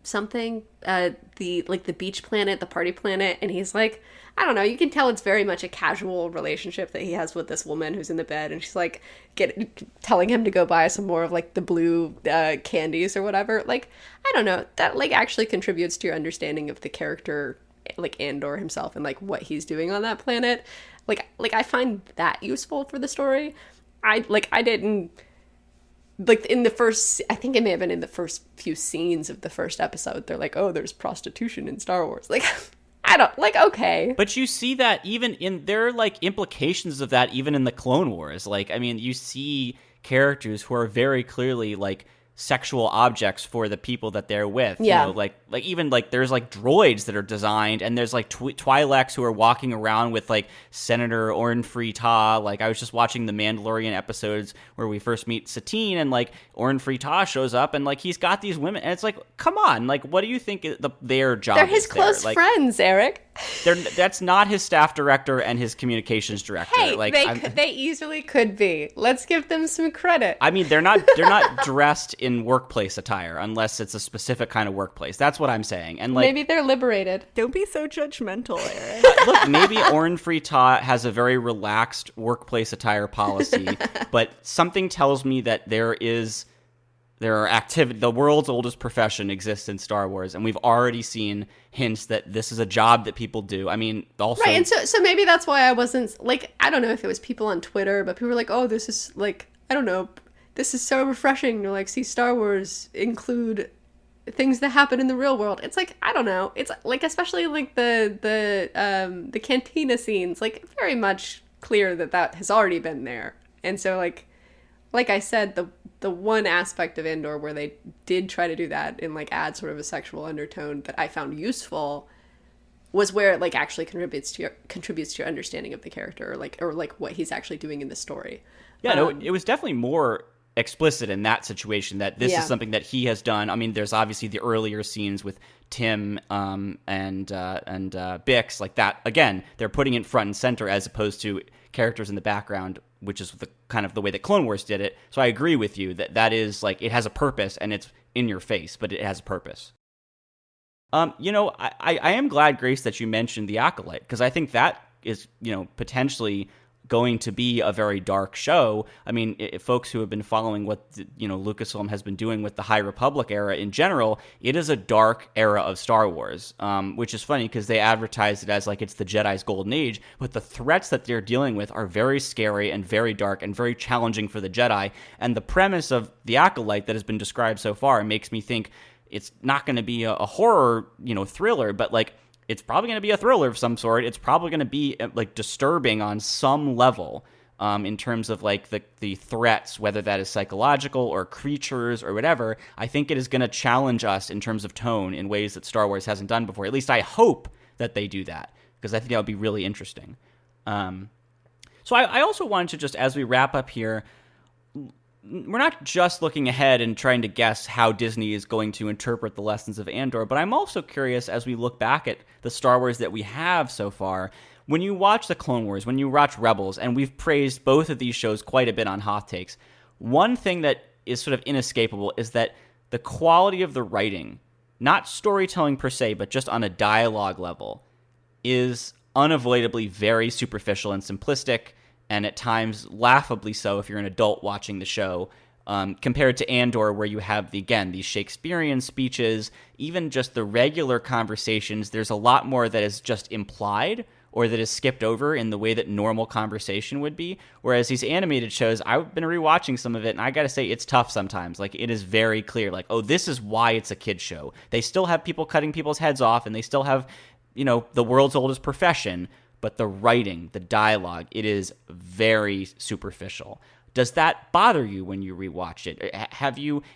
something, the beach planet, the party planet, and he's like, I don't know, you can tell it's very much a casual relationship that he has with this woman who's in the bed, and she's like telling him to go buy some more of like the blue candies or whatever. Like, I don't know, that like actually contributes to your understanding of the character, like Andor himself, and like what he's doing on that planet. Like I find that useful for the story. I didn't, like, in the first, I think it may have been in the first few scenes of the first episode, they're like, oh, there's prostitution in Star Wars. Like, I don't, like, okay. But you see that there are, like, implications of that even in the Clone Wars. Like, I mean, you see characters who are very clearly, like, sexual objects for the people that they're with. Yeah. You know, like even like there's like droids that are designed, and there's like Twi'leks who are walking around with like Senator Orn Free Taa. Like I was just watching the Mandalorian episodes where we first meet Satine, and like Orn Free Taa shows up, and like he's got these women, and it's like, come on, like what do you think their job They're is his close there? Like, friends, Eric. that's not his staff director and his communications director. Hey, like they easily could be. Let's give them some credit. I mean, they're not dressed in workplace attire unless it's a specific kind of workplace. That's what I'm saying. And like, Maybe they're liberated. Don't be so judgmental, Eric. look, maybe Orn Free Taa has a very relaxed workplace attire policy, but something tells me that there are activity. The world's oldest profession exists in Star Wars, and we've already seen hints that this is a job that people do. I mean, also Right, and so maybe that's why I wasn't, like, I don't know if it was people on Twitter, but people were like, oh, this is, like, I don't know, this is so refreshing to, like, see Star Wars include things that happen in the real world. It's like, I don't know, it's like, especially like the cantina scenes, like, very much clear that has already been there. And so like I said, the one aspect of Andor where they did try to do that and like add sort of a sexual undertone that I found useful was where it like actually contributes to your understanding of the character, or what he's actually doing in the story. Yeah, no, it was definitely more explicit in that situation that this is something that he has done. I mean, there's obviously the earlier scenes with Tim and Bix, like that. Again, they're putting it front and center as opposed to characters in the background, which is the kind of the way that Clone Wars did it. So I agree with you that is like, it has a purpose and it's in your face, but it has a purpose. You know, I am glad, Grace, that you mentioned The Acolyte, because I think that is, you know, potentially going to be a very dark show. I mean, folks who have been following what, you know, Lucasfilm has been doing with the High Republic era in general, it is a dark era of Star Wars, which is funny because they advertise it as like it's the Jedi's golden age, but the threats that they're dealing with are very scary and very dark and very challenging for the Jedi. And the premise of The Acolyte that has been described so far makes me think it's not going to be a horror, you know, thriller, but like, it's probably going to be a thriller of some sort. It's probably going to be like disturbing on some level in terms of like the threats, whether that is psychological or creatures or whatever. I think it is going to challenge us in terms of tone in ways that Star Wars hasn't done before. At least I hope that they do that, because I think that would be really interesting. So I also wanted to just, as we wrap up here, we're not just looking ahead and trying to guess how Disney is going to interpret the lessons of Andor, but I'm also curious, as we look back at the Star Wars that we have so far, when you watch the Clone Wars, when you watch Rebels, and we've praised both of these shows quite a bit on Hoth Takes, one thing that is sort of inescapable is that the quality of the writing, not storytelling per se, but just on a dialogue level, is unavoidably very superficial and simplistic, and at times laughably so if you're an adult watching the show, compared to Andor, where you have, these Shakespearean speeches, even just the regular conversations. There's a lot more that is just implied or that is skipped over in the way that normal conversation would be. Whereas these animated shows, I've been rewatching some of it, and I gotta say, it's tough sometimes. Like, it is very clear, like, oh, this is why it's a kid's show. They still have people cutting people's heads off, and they still have, you know, the world's oldest profession, but the writing, the dialogue, it is very superficial. Does that bother you when you rewatch it?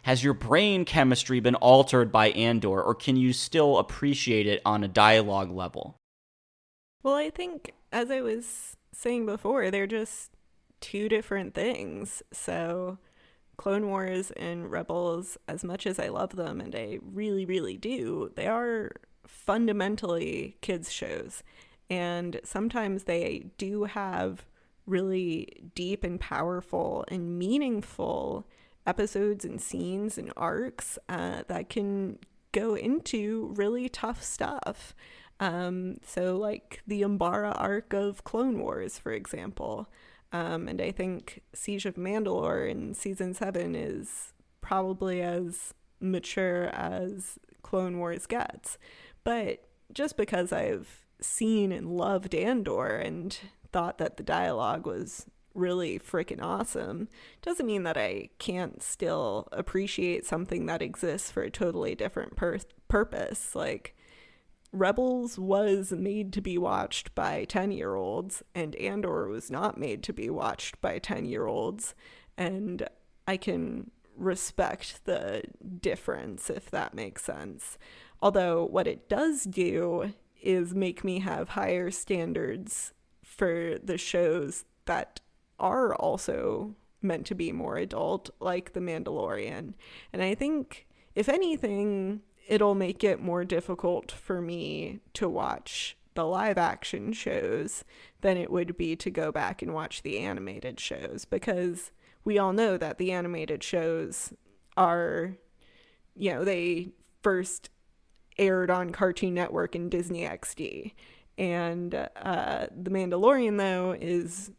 Has your brain chemistry been altered by Andor, or can you still appreciate it on a dialogue level? Well, I think, as I was saying before, they're just two different things. So Clone Wars and Rebels, as much as I love them, and I really, really do, they are fundamentally kids' shows. And sometimes they do have really deep and powerful and meaningful episodes and scenes and arcs that can go into really tough stuff. So like the Umbara arc of Clone Wars, for example. And I think Siege of Mandalore in season 7 is probably as mature as Clone Wars gets. But just because I've seen and loved Andor and thought that the dialogue was really freaking awesome doesn't mean that I can't still appreciate something that exists for a totally different purpose. Like, Rebels was made to be watched by 10-year-olds, and Andor was not made to be watched by 10-year-olds, and I can respect the difference, if that makes sense. Although what it does do is make me have higher standards for the shows that are also meant to be more adult, like The Mandalorian. And I think, if anything, it'll make it more difficult for me to watch the live action shows than it would be to go back and watch the animated shows, because we all know that the animated shows are, they first aired on Cartoon Network and Disney XD. And The Mandalorian, though, is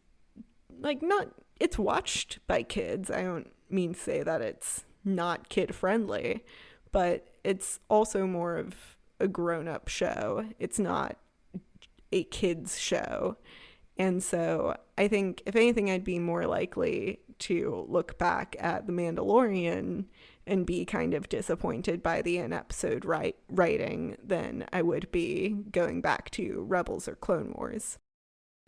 it's watched by kids. I don't mean to say that it's not kid friendly, but it's also more of a grown-up show. It's not a kids show. And so I think, if anything, I'd be more likely to look back at The Mandalorian and be kind of disappointed by the in-episode writing than I would be going back to Rebels or Clone Wars.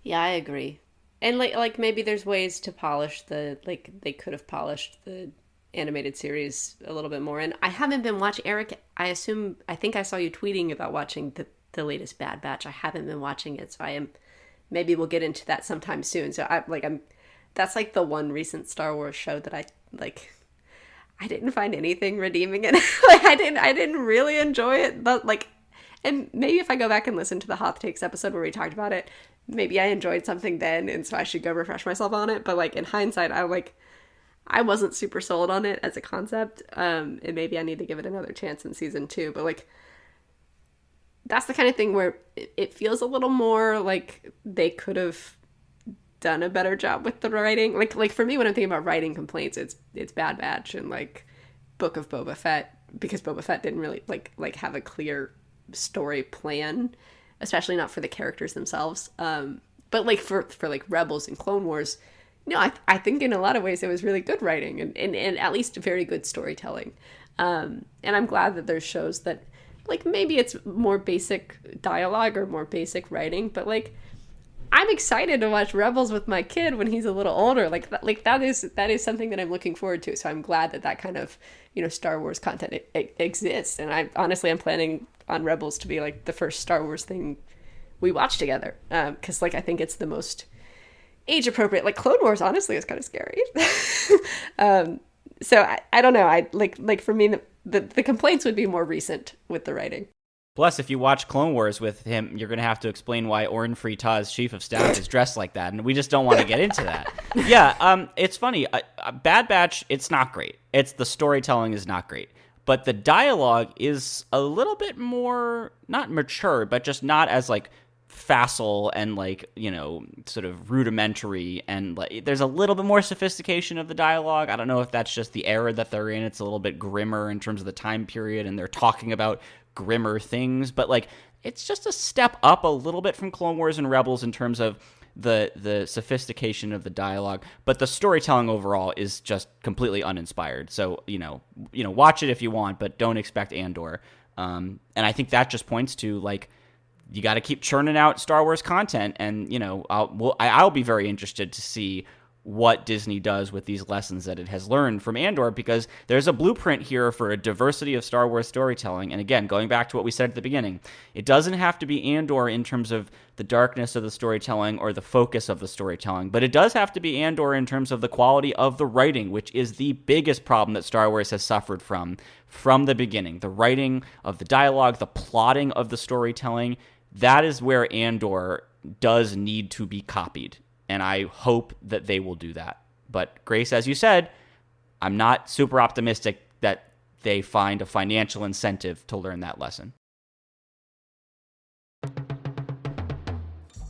Yeah, I agree. And like maybe there's ways to polish they could have polished the animated series a little bit more. And I haven't been watching, Eric, I think I saw you tweeting about watching the latest Bad Batch. I haven't been watching it, so maybe we'll get into that sometime soon. So that's like the one recent Star Wars show that I didn't find anything redeeming in it. I didn't really enjoy it, but and maybe if I go back and listen to the Hoth Takes episode where we talked about it, maybe I enjoyed something then, and so I should go refresh myself on it. But in hindsight, I wasn't super sold on it as a concept, and maybe I need to give it another chance in season 2. But that's the kind of thing where it feels a little more like they could have done a better job with the writing. Like for me, when I'm thinking about writing complaints, it's Bad Batch and Book of Boba Fett, because Boba Fett didn't really have a clear story plan, especially not for the characters themselves. But for Rebels and Clone Wars, I think in a lot of ways it was really good writing and at least very good storytelling. And I'm glad that there's shows that maybe it's more basic dialogue or more basic writing, but I'm excited to watch Rebels with my kid when he's a little older. That is something that I'm looking forward to. So I'm glad that kind of, Star Wars content exists. And I'm planning on Rebels to be the first Star Wars thing we watch together. Cause I think it's the most age appropriate. Clone Wars honestly is kind of scary. So I don't know. For me, the complaints would be more recent with the writing. Plus, if you watch Clone Wars with him, you're going to have to explain why Orn Free Taa's chief of staff is dressed like that, and we just don't want to get into that. Yeah, it's funny. Bad Batch, it's not great. The storytelling is not great. But the dialogue is a little bit more, not mature, but just not as, facile and, sort of rudimentary, and, there's a little bit more sophistication of the dialogue. I don't know if that's just the era that they're in. It's a little bit grimmer in terms of the time period, and they're talking about grimmer things, but it's just a step up a little bit from Clone Wars and Rebels in terms of the sophistication of the dialogue, but the storytelling overall is just completely uninspired. So watch it if you want, but don't expect Andor. And I think that just points to you got to keep churning out Star Wars content, and I'll be very interested to see what Disney does with these lessons that it has learned from Andor, because there's a blueprint here for a diversity of Star Wars storytelling. And again, going back to what we said at the beginning, it doesn't have to be Andor in terms of the darkness of the storytelling or the focus of the storytelling, but it does have to be Andor in terms of the quality of the writing, which is the biggest problem that Star Wars has suffered from the beginning. The writing of the dialogue, the plotting of the storytelling, that is where Andor does need to be copied. And I hope that they will do that. But Grace, as you said, I'm not super optimistic that they find a financial incentive to learn that lesson.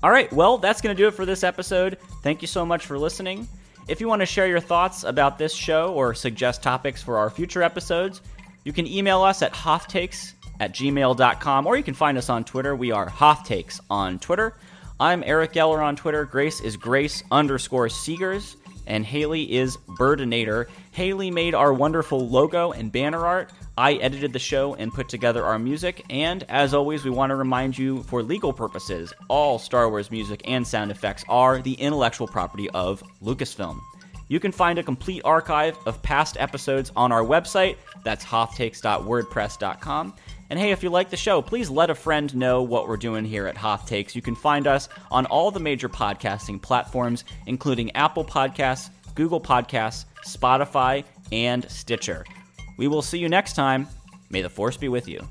All right, well, that's going to do it for this episode. Thank you so much for listening. If you want to share your thoughts about this show or suggest topics for our future episodes, you can email us at hothtakes@gmail.com, or you can find us on Twitter. We are Hothtakes on Twitter. I'm Eric Geller on Twitter. Grace is Grace_Seegers. And Haley is Birdinator. Haley made our wonderful logo and banner art. I edited the show and put together our music. And as always, we want to remind you, for legal purposes, all Star Wars music and sound effects are the intellectual property of Lucasfilm. You can find a complete archive of past episodes on our website. That's hothtakes.wordpress.com. And hey, if you like the show, please let a friend know what we're doing here at Hoth Takes. You can find us on all the major podcasting platforms, including Apple Podcasts, Google Podcasts, Spotify, and Stitcher. We will see you next time. May the Force be with you.